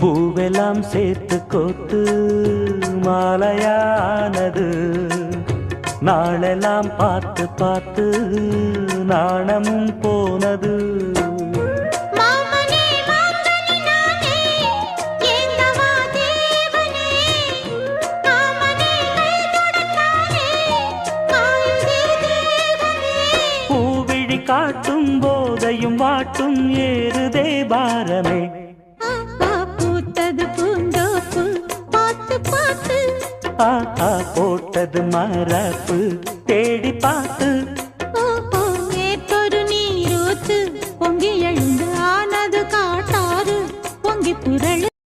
பூவெல்லாம் சேர்த்து கோத்து மாலையானது. நாளெல்லாம் பார்த்து பார்த்து நாணமும் போனது. பூவிழி காட்டும் போதையும் வாட்டும் ஏறுதே பாரமே. போட்டது மரப்பு தேடி பார்த்து